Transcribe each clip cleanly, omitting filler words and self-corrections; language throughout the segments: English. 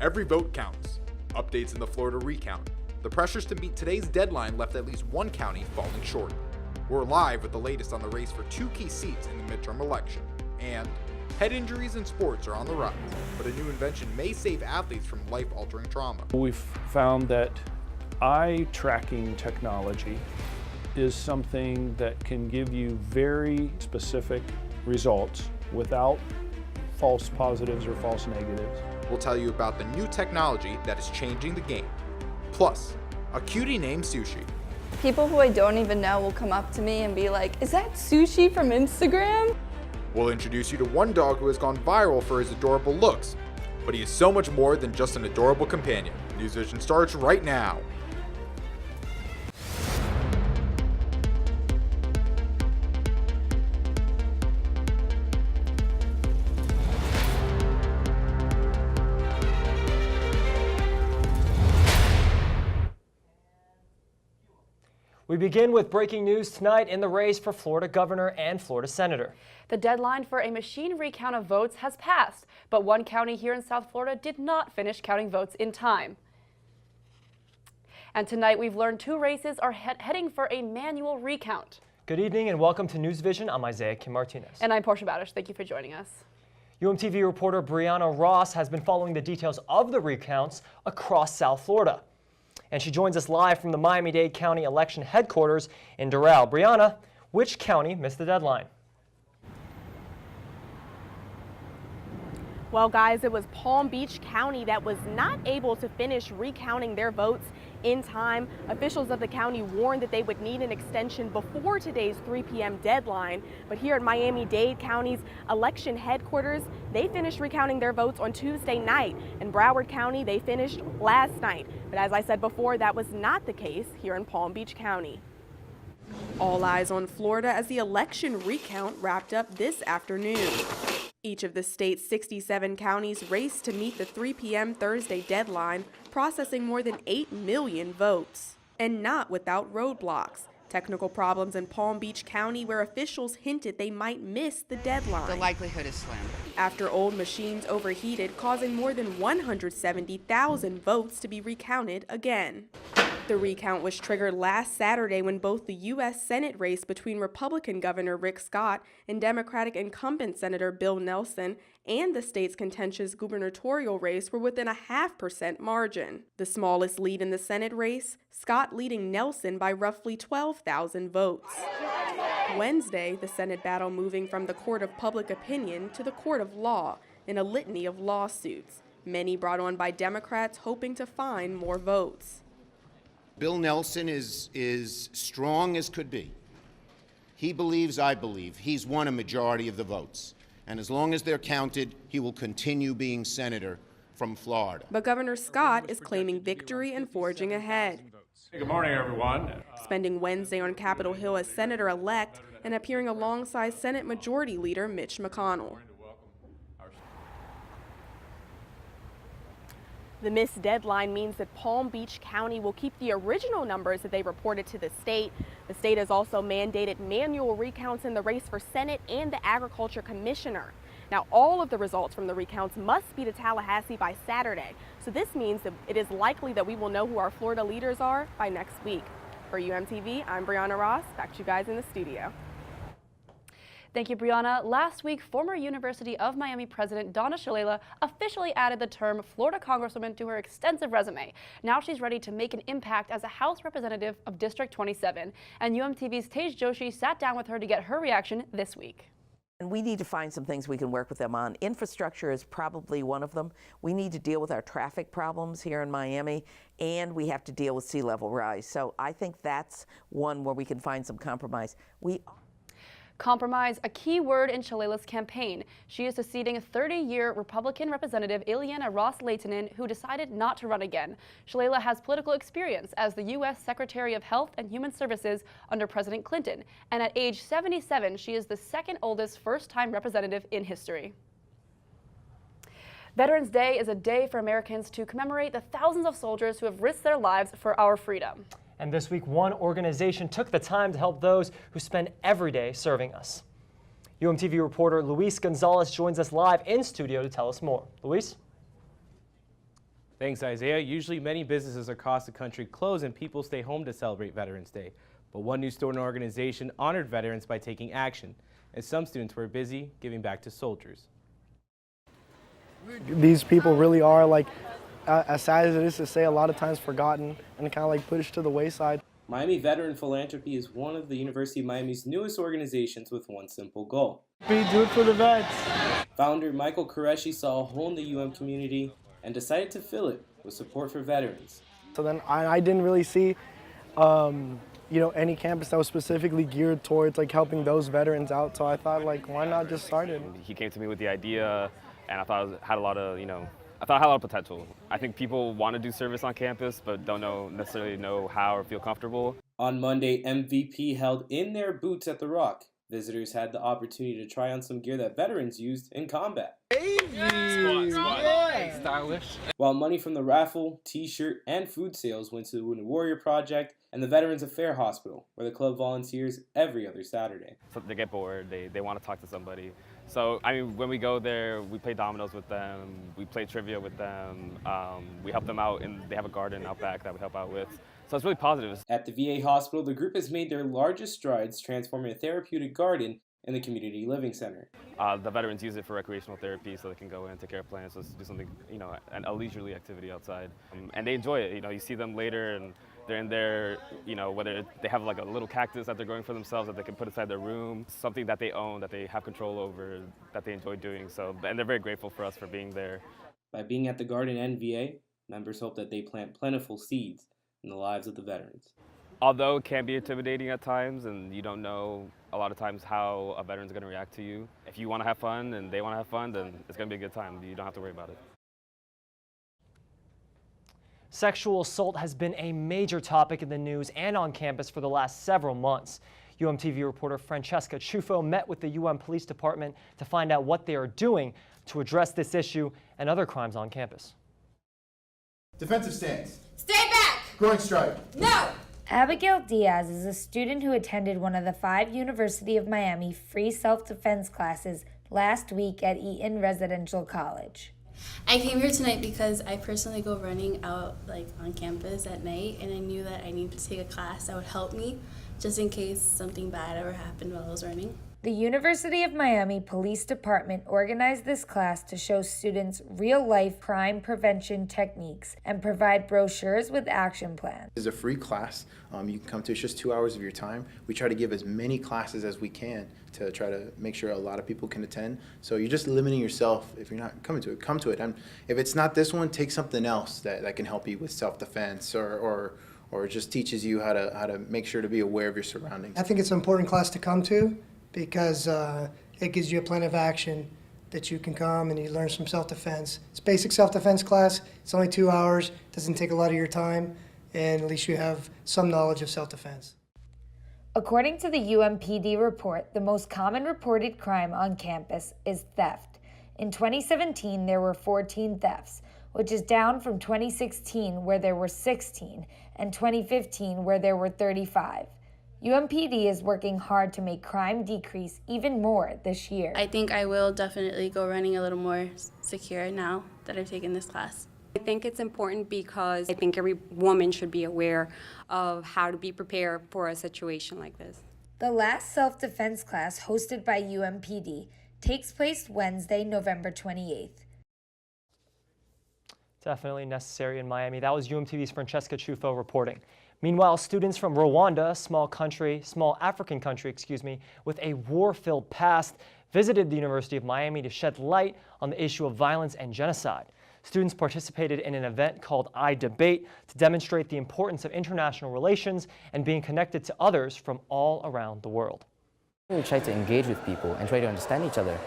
Every vote counts. Updates in the Florida recount. The pressures to meet today's deadline left at least one county falling short. We're live with the latest on the race for 2 key seats in the midterm election. And head injuries in sports are on the rise, but a new invention may save athletes from life-altering trauma. We've found that eye tracking technology is something that can give you very specific results without false positives or false negatives. We'll tell you about the new technology that is changing the game. Plus, a cutie named Sushi. People who I don't even know will come up to me and be like, "Is that Sushi from Instagram?" We'll introduce you to one dog who has gone viral for his adorable looks, but he is so much more than just an adorable companion. NewsVision starts right now. We begin with breaking news tonight in the race for Florida governor and Florida senator. The deadline for a machine recount of votes has passed, but one county here in South Florida did not finish counting votes in time. And tonight we've learned 2 races are heading for a manual recount. Good evening and welcome to NewsVision. I'm Isaiah Kim Martinez. And I'm Portia Badish. Thank you for joining us. UMTV reporter Brianna Ross has been following the details of the recounts across South Florida. And she joins us live from the Miami-Dade County Election Headquarters in Doral. Brianna, which county missed the deadline? Well, guys, it was Palm Beach County that was not able to finish recounting their votes in time. Officials of the county warned that they would need an extension before today's 3 p.m. deadline. But here at Miami-Dade County's election headquarters, they finished recounting their votes on Tuesday night. In Broward County, they finished last night. But as I said before, that was not the case here in Palm Beach County. All eyes on Florida as the election recount wrapped up this afternoon. Each of the state's 67 counties raced to meet the 3 p.m. Thursday deadline, processing more than 8 million votes. And not without roadblocks. Technical problems in Palm Beach County where officials hinted they might miss the deadline. The likelihood is slim. After old machines overheated, causing more than 170,000 votes to be recounted again. The recount was triggered last Saturday when both the U.S. Senate race between Republican Governor Rick Scott and Democratic incumbent Senator Bill Nelson and the state's contentious gubernatorial race were within a 0.5% margin. The smallest lead in the Senate race, Scott leading Nelson by roughly 12,000 votes. Wednesday, the Senate battle moving from the court of public opinion to the court of law in a litany of lawsuits, many brought on by Democrats hoping to find more votes. Bill Nelson is strong as could be. He believes, I believe, he's won a majority of the votes. And as long as they're counted, he will continue being senator from Florida. But Governor Scott is claiming victory and forging ahead. Good morning, everyone. Spending Wednesday on Capitol Hill as senator-elect and appearing alongside Senate Majority Leader Mitch McConnell. The missed deadline means that Palm Beach County will keep the original numbers that they reported to the state. The state has also mandated manual recounts in the race for Senate and the Agriculture Commissioner. Now, all of the results from the recounts must be to Tallahassee by Saturday. So this means that it is likely that we will know who our Florida leaders are by next week. For UMTV, I'm Brianna Ross. Back to you guys in the studio. Thank you, Brianna. Last week, former University of Miami President Donna Shalala officially added the term Florida Congresswoman to her extensive resume. Now she's ready to make an impact as a House representative of District 27. And UMTV's Tej Joshi sat down with her to get her reaction this week. And we need to find some things we can work with them on. Infrastructure is probably one of them. We need to deal with our traffic problems here in Miami, and we have to deal with sea level rise. So I think that's one where we can find some compromise. Compromise, a key word in Shalala's campaign. She is succeeding 30-year Republican Representative Ileana Ros-Lehtinen, who decided not to run again. Shalala has political experience as the U.S. Secretary of Health and Human Services under President Clinton, and at age 77, she is the second oldest first-time representative in history. Veterans Day is a day for Americans to commemorate the thousands of soldiers who have risked their lives for our freedom. And this week, one organization took the time to help those who spend every day serving us. UMTV reporter Luis Gonzalez joins us live in studio to tell us more. Luis? Thanks, Isaiah. Usually many businesses across the country close and people stay home to celebrate Veterans Day. But one new store and organization honored veterans by taking action, and some students were busy giving back to soldiers. These people really are, like, as sad as it is to say, a lot of times forgotten and kind of like pushed to the wayside. Miami Veteran Philanthropy is one of the University of Miami's newest organizations with one simple goal. Do it for the vets. Founder Michael Qureshi saw a hole in the UM community and decided to fill it with support for veterans. So then I didn't really see any campus that was specifically geared towards like helping those veterans out. So I thought, like, why not just start it? He came to me with the idea, and I thought it had a lot of potential. I think people want to do service on campus, but don't necessarily know how or feel comfortable. On Monday, MVP held in their boots at the Rock. Visitors had the opportunity to try on some gear that veterans used in combat. Stylish. While money from the raffle, t-shirt, and food sales went to the Wounded Warrior Project and the Veterans Affairs Hospital, where the club volunteers every other Saturday. So they get bored, they want to talk to somebody. So, I mean, when we go there, we play dominoes with them, we play trivia with them, we help them out, and they have a garden out back that we help out with. So it's really positive. At the VA hospital, the group has made their largest strides transforming a therapeutic garden in the community living center. The veterans use it for recreational therapy, so they can go in, take care of plants, so do something, a leisurely activity outside. And they enjoy it. You see them later, and they're in there, whether they have like a little cactus that they're growing for themselves that they can put inside their room, something that they own, that they have control over, that they enjoy doing. So, and they're very grateful for us for being there. By being at the garden and VA, members hope that they plant plentiful seeds in the lives of the veterans. Although it can be intimidating at times, and you don't know a lot of times how a veteran's going to react to you. If you want to have fun and they want to have fun, then it's going to be a good time. You don't have to worry about it. Sexual assault has been a major topic in the news and on campus for the last several months. UMTV reporter Francesca Ciuffo met with the UM Police Department to find out what they are doing to address this issue and other crimes on campus. Defensive stance. Stay back! Groin strike. No! Abigail Diaz is a student who attended one of the 5 University of Miami free self-defense classes last week at Eaton Residential College. I came here tonight because I personally go running out on campus at night, and I knew that I needed to take a class that would help me just in case something bad ever happened while I was running. The University of Miami Police Department organized this class to show students real-life crime prevention techniques and provide brochures with action plans. It's a free class. You can come to it. It's just 2 hours of your time. We try to give as many classes as we can to try to make sure a lot of people can attend. So you're just limiting yourself if you're not coming to it. Come to it. And if it's not this one, take something else that can help you with self-defense or just teaches you how to make sure to be aware of your surroundings. I think it's an important class to come to, because it gives you a plan of action that you can come and you learn some self-defense. It's basic self-defense class. It's only 2 hours. Doesn't take a lot of your time, and at least you have some knowledge of self-defense. According to the UMPD report, the most common reported crime on campus is theft. In 2017, there were 14 thefts, which is down from 2016, where there were 16, and 2015, where there were 35. UMPD is working hard to make crime decrease even more this year. I think I will definitely go running a little more secure now that I've taken this class. I think it's important because I think every woman should be aware of how to be prepared for a situation like this. The last self-defense class hosted by UMPD takes place Wednesday, November 28th. Definitely necessary in Miami. That was UMTV's Francesca Ciuffo reporting. Meanwhile, students from Rwanda, small African country, with a war-filled past, visited the University of Miami to shed light on the issue of violence and genocide. Students participated in an event called I Debate to demonstrate the importance of international relations and being connected to others from all around the world. We try to engage with people and try to understand each other.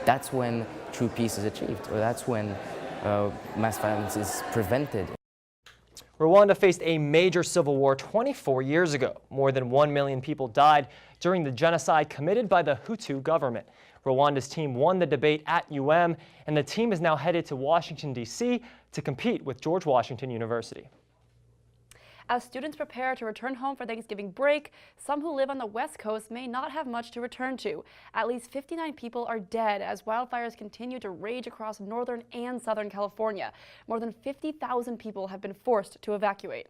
That's when true peace is achieved, or that's when mass violence is prevented. Rwanda faced a major civil war 24 years ago. More than 1 million people died during the genocide committed by the Hutu government. Rwanda's team won the debate at UM, and the team is now headed to Washington, D.C. to compete with George Washington University. As students prepare to return home for Thanksgiving break, some who live on the West Coast may not have much to return to. At least 59 people are dead as wildfires continue to rage across northern and southern California. More than 50,000 people have been forced to evacuate.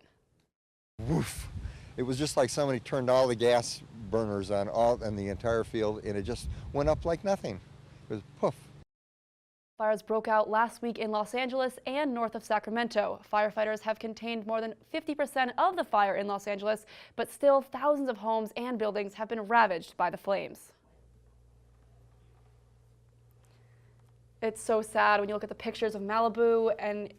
Woof. It was just like somebody turned all the gas burners on the entire field, and it just went up like nothing. It was poof. Fires broke out last week in Los Angeles and north of Sacramento. Firefighters have contained more than 50% of the fire in Los Angeles, but still thousands of homes and buildings have been ravaged by the flames. It's so sad when you look at the pictures of Malibu, and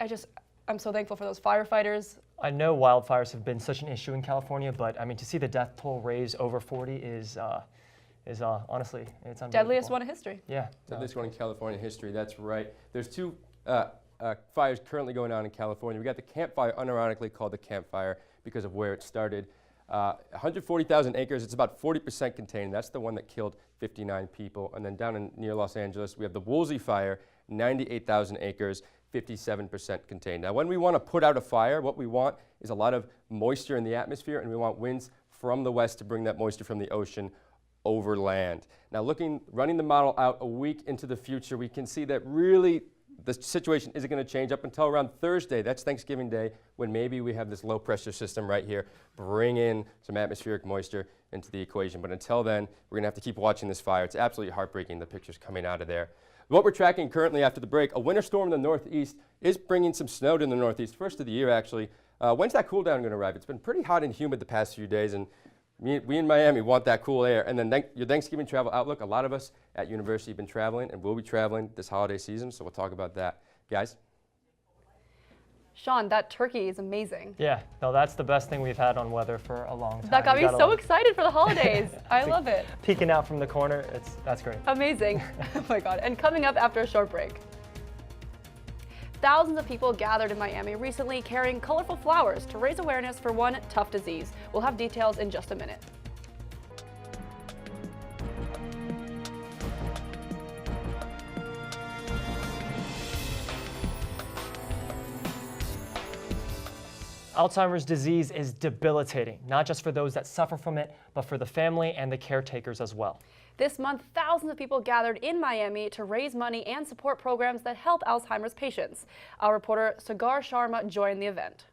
I'm so thankful for those firefighters. I know wildfires have been such an issue in California, but I mean, to see the death toll raise over 40 is honestly, it's unbelievable. Deadliest one in history. Yeah. Deadliest one in California history, that's right. There's two fires currently going on in California. We got the Camp Fire, unironically called the Camp Fire because of where it started. 140,000 acres, it's about 40% contained. That's the one that killed 59 people. And then down near Los Angeles, we have the Woolsey Fire, 98,000 acres, 57% contained. Now, when we want to put out a fire, what we want is a lot of moisture in the atmosphere, and we want winds from the west to bring that moisture from the ocean over land. Now, running the model out a week into the future, we can see that really the situation isn't going to change up until around Thursday. That's Thanksgiving Day, when maybe we have this low pressure system right here bring in some atmospheric moisture into the equation. But until then, we're going to have to keep watching this fire. It's absolutely heartbreaking, the pictures coming out of there. What we're tracking currently after the break, a winter storm in the northeast is bringing some snow to the northeast, first of the year actually. When's that cool down going to arrive? It's been pretty hot and humid the past few days, and we in Miami want that cool air. And then your Thanksgiving travel outlook, a lot of us at university have been traveling and will be traveling this holiday season, so we'll talk about that. Guys? Sean, that turkey is amazing. Yeah, no, that's the best thing we've had on weather for a long time. That got me so excited for the holidays. I love it. Peeking out from the corner, that's great. Amazing. Oh my God. And coming up after a short break. Thousands of people gathered in Miami recently carrying colorful flowers to raise awareness for one tough disease. We'll have details in just a minute. Alzheimer's disease is debilitating, not just for those that suffer from it, but for the family and the caretakers as well. This month, thousands of people gathered in Miami to raise money and support programs that help Alzheimer's patients. Our reporter Sagar Sharma joined the event.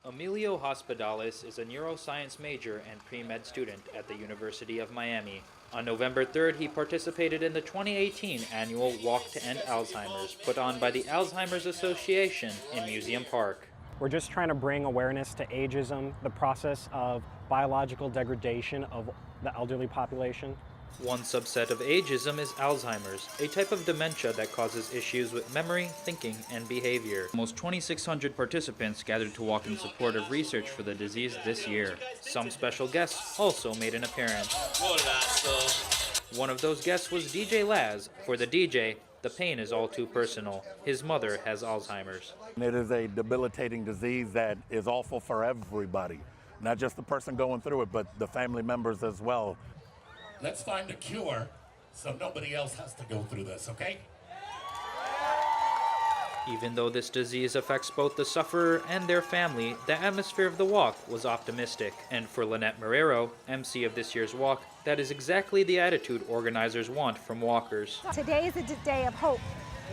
Emilio Hospitalis is a neuroscience major and pre-med student at the University of Miami. On November 3rd, he participated in the 2018 annual Walk to End Alzheimer's, put on by the Alzheimer's Association in Museum Park. We're just trying to bring awareness to ageism, the process of biological degradation of the elderly population. One subset of ageism is Alzheimer's, a type of dementia that causes issues with memory, thinking, and behavior. Almost 2,600 participants gathered to walk in support of research for the disease this year. Some special guests also made an appearance. One of those guests was DJ Laz. For the DJ, the pain is all too personal. His mother has Alzheimer's. It is a debilitating disease that is awful for everybody, not just the person going through it, but the family members as well. Let's find a cure so nobody else has to go through this, okay? Even though this disease affects both the sufferer and their family, the atmosphere of the walk was optimistic. And for Lynette Marrero, MC of this year's walk, that is exactly the attitude organizers want from walkers. Today is a day of hope.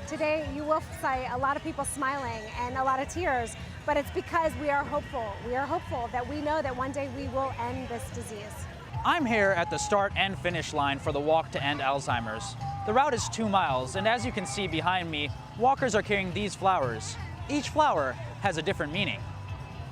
Today you will see a lot of people smiling and a lot of tears, but it's because we are hopeful. We are hopeful that we know that one day we will end this disease. I'm here at the start and finish line for the Walk to End Alzheimer's. The route is 2 miles, and as you can see behind me, walkers are carrying these flowers. Each flower has a different meaning.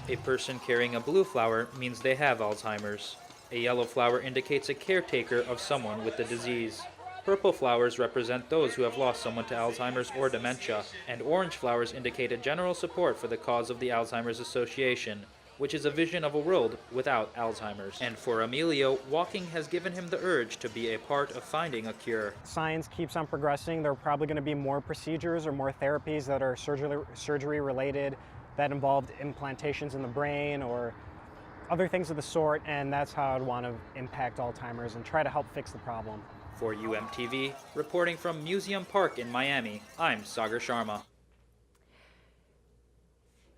A person carrying a blue flower means they have Alzheimer's. A yellow flower indicates a caretaker of someone with the disease. Purple flowers represent those who have lost someone to Alzheimer's or dementia, and orange flowers indicate a general support for the cause of the Alzheimer's Association, which is a vision of a world without Alzheimer's. And for Emilio, walking has given him the urge to be a part of finding a cure. Science keeps on progressing. There are probably going to be more procedures or more therapies that are surgery related, that involved implantations in the brain or other things of the sort, and that's how I'd want to impact Alzheimer's and try to help fix the problem. For UMTV, reporting from Museum Park in Miami, I'm Sagar Sharma.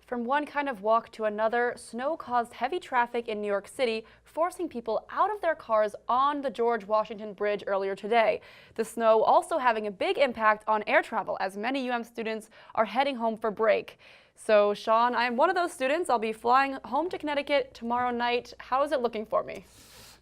From one kind of walk to another, snow caused heavy traffic in New York City, forcing people out of their cars on the George Washington Bridge earlier today. The snow also having a big impact on air travel as many UM students are heading home for break. So, Sean, I am one of those students. I'll be flying home to Connecticut tomorrow night. How is it looking for me?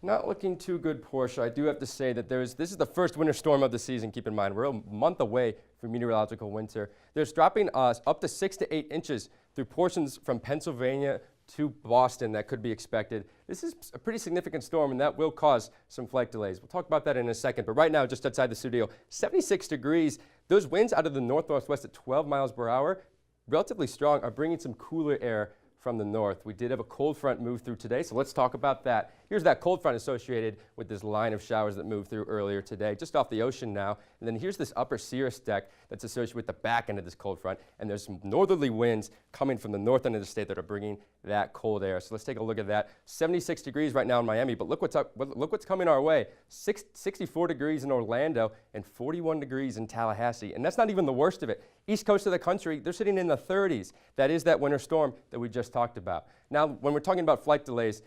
Not looking too good, Portia. I do have to say that this is the first winter storm of the season. Keep in mind, we're a month away from meteorological winter. There's dropping up to 6 to 8 inches through portions from Pennsylvania to Boston that could be expected. This is a pretty significant storm, and that will cause some flight delays. We'll talk about that in a second. But right now, just outside the studio, 76 degrees. Those winds out of the north-northwest at 12 miles per hour, relatively strong, are bringing some cooler air from the north. We did have a cold front move through today, so let's talk about that. Here's that cold front associated with this line of showers that moved through earlier today, just off the ocean now. And then here's this upper cirrus deck that's associated with the back end of this cold front, and there's some northerly winds coming from the north end of the state that are bringing that cold air. So let's take a look at that. 76 degrees right now in Miami, but look what's coming our way. 64 degrees in Orlando and 41 degrees in Tallahassee, and that's not even the worst of it. East coast of the country, they're sitting in the 30s. That is that winter storm that we just talked about. Now, when we're talking about flight delays,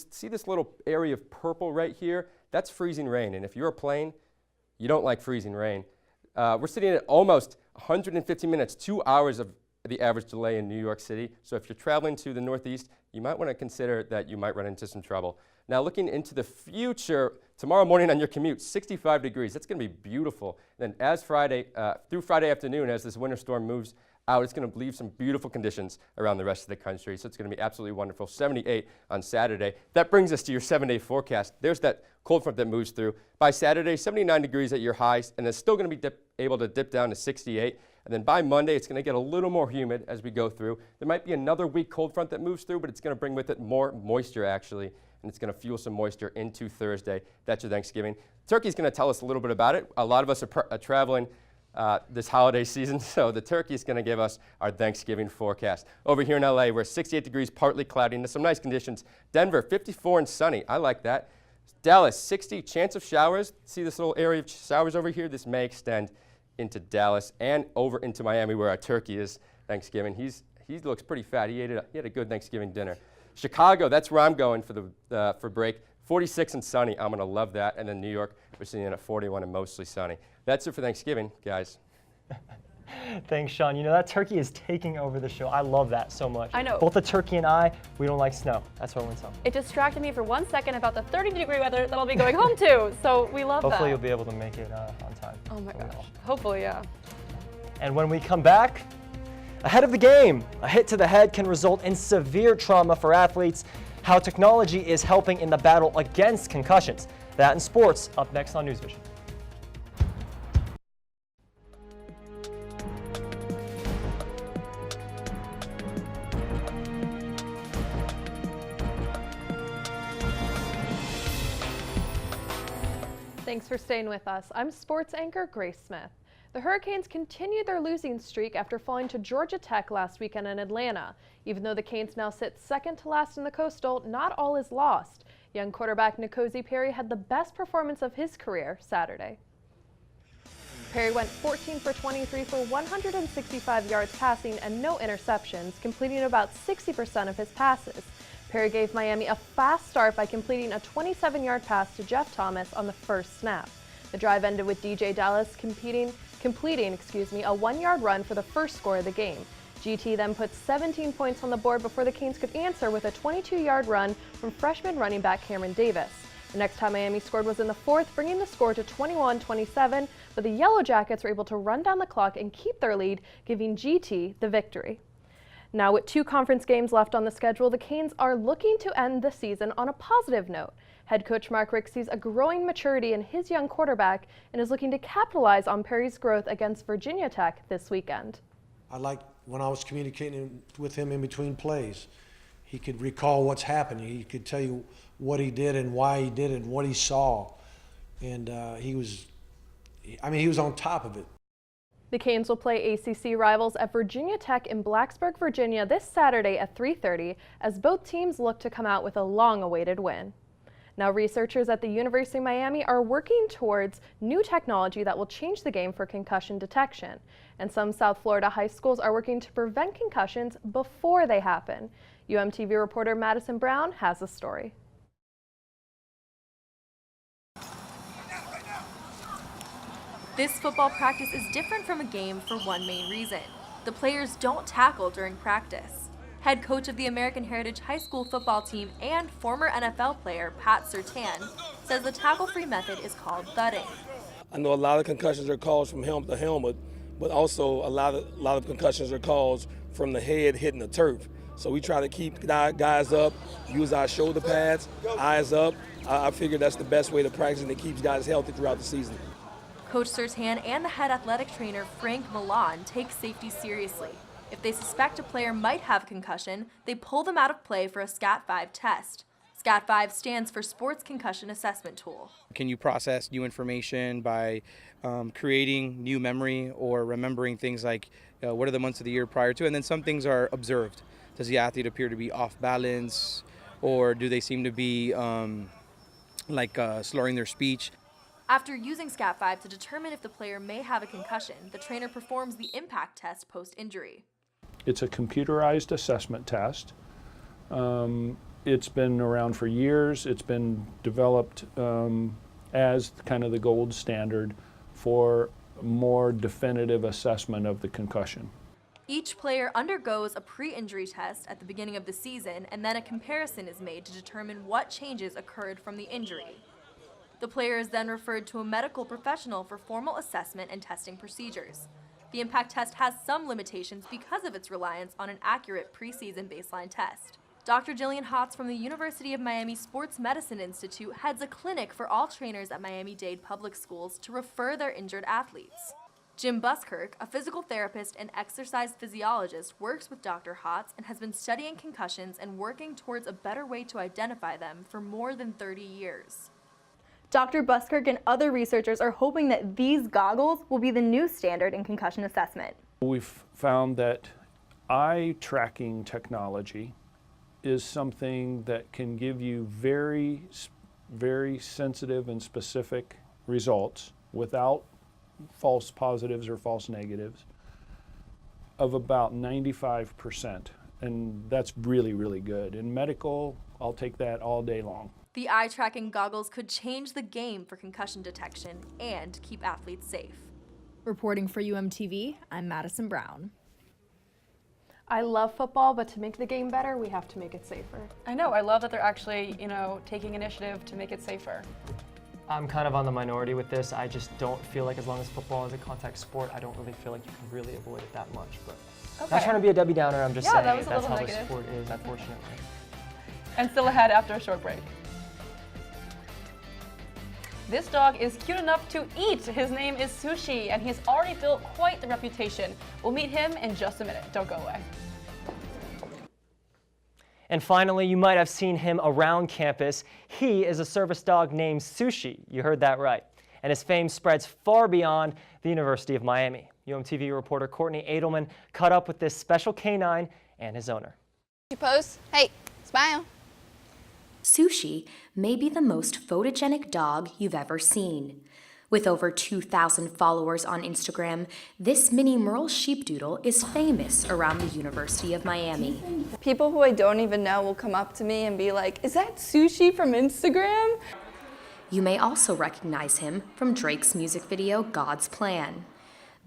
see this little area of purple right here? That's freezing rain, and if you're a plane, you don't like freezing rain. We're sitting at almost 150 minutes, 2 hours of the average delay in New York City. So if you're traveling to the Northeast, you might want to consider that you might run into some trouble. Now, looking into the future, tomorrow morning on your commute, 65 degrees. That's going to be beautiful. Then as through Friday afternoon, as this winter storm moves out, it's going to leave some beautiful conditions around the rest of the country. So it's going to be absolutely wonderful. 78 on Saturday. That brings us to your 7-day forecast. There's that cold front that moves through. By Saturday, 79 degrees at your highs, and it's still going to be able to dip down to 68. And then by Monday, it's going to get a little more humid as we go through. There might be another weak cold front that moves through, but it's going to bring with it more moisture, actually, and it's going to fuel some moisture into Thursday. That's your Thanksgiving. Turkey's going to tell us a little bit about it. A lot of us are traveling this holiday season, so the turkey is going to give us our Thanksgiving forecast. Over here in LA, we're 68 degrees, partly cloudy, and some nice conditions. Denver, 54 and sunny. I like that. Dallas, 60, chance of showers. See this little area of showers over here? This may extend into Dallas and over into Miami, where our turkey is Thanksgiving. He looks pretty fat. He had a good Thanksgiving dinner. Chicago, that's where I'm going for break. 46 and sunny. I'm going to love that. And then New York, we're sitting at 41 and mostly sunny. That's it for Thanksgiving, guys. Thanks, Sean. You know, that turkey is taking over the show. I love that so much. I know. Both the turkey and I, we don't like snow. That's why we went home. It distracted me for 1 second about the 30-degree weather that I'll be going home to. So we love that. Hopefully you'll be able to make it on time. Oh my gosh. Hopefully, yeah. And when we come back, ahead of the game, a hit to the head can result in severe trauma for athletes. How technology is helping in the battle against concussions. That and sports up next on NewsVision. Thanks for staying with us. I'm sports anchor Grace Smith. The Hurricanes continued their losing streak after falling to Georgia Tech last weekend in Atlanta. Even though the Canes now sit second to last in the Coastal, not all is lost. Young quarterback N'Kosi Perry had the best performance of his career Saturday. Perry went 14 for 23 for 165 yards passing and no interceptions, completing about 60% of his passes. Perry gave Miami a fast start by completing a 27-yard pass to Jeff Thomas on the first snap. The drive ended with DJ Dallas completing a 1-yard run for the first score of the game. GT then put 17 points on the board before the Canes could answer with a 22-yard run from freshman running back Cameron Davis. The next time Miami scored was in the fourth, bringing the score to 21-27, but the Yellow Jackets were able to run down the clock and keep their lead, giving GT the victory. Now, with 2 conference games left on the schedule, the Canes are looking to end the season on a positive note. Head coach Mark Richt sees a growing maturity in his young quarterback and is looking to capitalize on Perry's growth against Virginia Tech this weekend. I like when I was communicating with him in between plays. He could recall what's happening. He could tell you what he did and why he did it and what he saw. And he was on top of it. The Canes will play ACC rivals at Virginia Tech in Blacksburg, Virginia this Saturday at 3:30 as both teams look to come out with a long-awaited win. Now, researchers at the University of Miami are working towards new technology that will change the game for concussion detection. And some South Florida high schools are working to prevent concussions before they happen. UMTV reporter Madison Brown has a story. This football practice is different from a game for one main reason. The players don't tackle during practice. Head coach of the American Heritage High School football team and former NFL player Pat Surtain says the tackle-free method is called thudding. I know a lot of concussions are caused from helmet to helmet, but also a lot of concussions are caused from the head hitting the turf. So we try to keep guys up, use our shoulder pads, eyes up. I figure that's the best way to practice, and it keeps guys healthy throughout the season. Coach Surtain and the head athletic trainer Frank Milan take safety seriously. If they suspect a player might have a concussion, they pull them out of play for a SCAT-5 test. SCAT-5 stands for Sports Concussion Assessment Tool. Can you process new information by creating new memory or remembering things like what are the months of the year prior to? And then some things are observed. Does the athlete appear to be off balance, or do they seem to be slurring their speech? After using SCAT-5 to determine if the player may have a concussion, the trainer performs the impact test post-injury. It's a computerized assessment test. It's been around for years. It's been developed as kind of the gold standard for more definitive assessment of the concussion. Each player undergoes a pre-injury test at the beginning of the season, and then a comparison is made to determine what changes occurred from the injury. The player is then referred to a medical professional for formal assessment and testing procedures. The impact test has some limitations because of its reliance on an accurate preseason baseline test. Dr. Jillian Hotz from the University of Miami Sports Medicine Institute heads a clinic for all trainers at Miami-Dade public schools to refer their injured athletes. Jim Buskirk, a physical therapist and exercise physiologist, works with Dr. Hotz and has been studying concussions and working towards a better way to identify them for more than 30 years. Dr. Buskirk and other researchers are hoping that these goggles will be the new standard in concussion assessment. We've found that eye tracking technology is something that can give you very, very sensitive and specific results without false positives or false negatives of about 95%. And that's really, really good. In medical, I'll take that all day long. The eye-tracking goggles could change the game for concussion detection and keep athletes safe. Reporting for UMTV, I'm Madison Brown. I love football, but to make the game better, we have to make it safer. I know, I love that they're actually, taking initiative to make it safer. I'm kind of on the minority with this. I just don't feel like as long as football is a contact sport, I don't really feel like you can really avoid it that much. But Okay. Not trying to be a Debbie Downer, I'm just saying that was a that's little how negative. the sport is, unfortunately. And still ahead after a short break. This dog is cute enough to eat. His name is Sushi, and he's already built quite the reputation. We'll meet him in just a minute. Don't go away. And finally, you might have seen him around campus. He is a service dog named Sushi. You heard that right. And his fame spreads far beyond the University of Miami. UMTV reporter Courtney Edelman caught up with this special canine and his owner. You pose. Hey, smile. Sushi may be the most photogenic dog you've ever seen. With over 2,000 followers on Instagram, this mini Merle sheepdoodle is famous around the University of Miami. People who I don't even know will come up to me and be like, is that Sushi from Instagram? You may also recognize him from Drake's music video, God's Plan.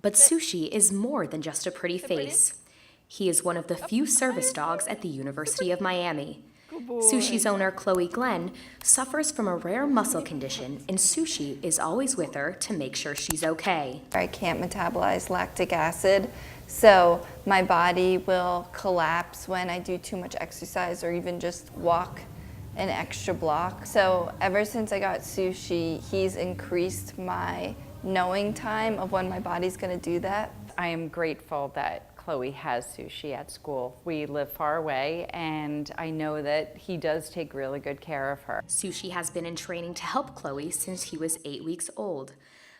But Sushi is more than just a pretty face. He is one of the few service dogs at the University of Miami. Sushi's owner, Chloe Glenn, suffers from a rare muscle condition, and Sushi is always with her to make sure she's okay. I can't metabolize lactic acid, so my body will collapse when I do too much exercise or even just walk an extra block. So ever since I got Sushi, he's increased my knowing time of when my body's gonna do that. I am grateful that Chloe has Sushi at school. We live far away, and I know that he does take really good care of her. Sushi has been in training to help Chloe since he was 8 weeks old.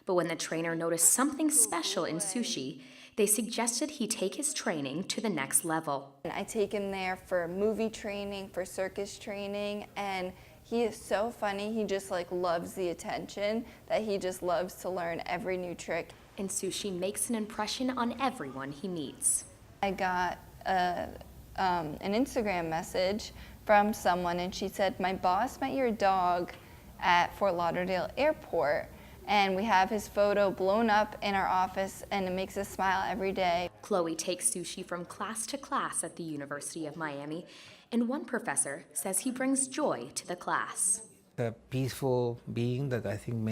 But when the trainer noticed something special in Sushi, they suggested he take his training to the next level. I take him there for movie training, for circus training, and He is so funny. He just like loves the attention, that he just loves to learn every new trick. And Sushi makes an impression on everyone he meets. I got an Instagram message from someone, and she said, my boss met your dog at Fort Lauderdale Airport, and we have his photo blown up in our office, and it makes us smile every day. Chloe takes Sushi from class to class at the University of Miami, and one professor says he brings joy to the class. A peaceful being that I think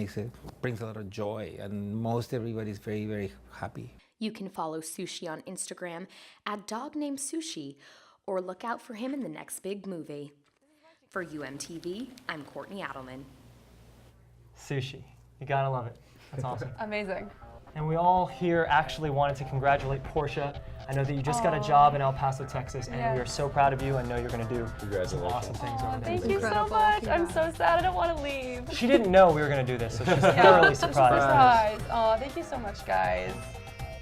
brings a lot of joy, and most everybody's very, very happy. You can follow Sushi on Instagram at @dognamesushi, or look out for him in the next big movie. For UMTV, I'm Courtney Adelman. Sushi. You gotta love it. That's awesome. Amazing. And we all here actually wanted to congratulate Portia. I know that you just got a job in El Paso, Texas, and we are so proud of you. I know you're going to do some awesome things over there. Thank you so much. I'm so sad. I don't want to leave. She didn't know we were going to do this, so she's thoroughly surprised. Oh, thank you so much, guys.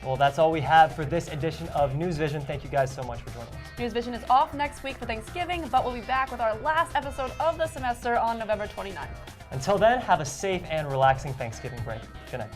Well, that's all we have for this edition of NewsVision. Thank you guys so much for joining us. NewsVision is off next week for Thanksgiving, but we'll be back with our last episode of the semester on November 29th. Until then, have a safe and relaxing Thanksgiving break. Good night.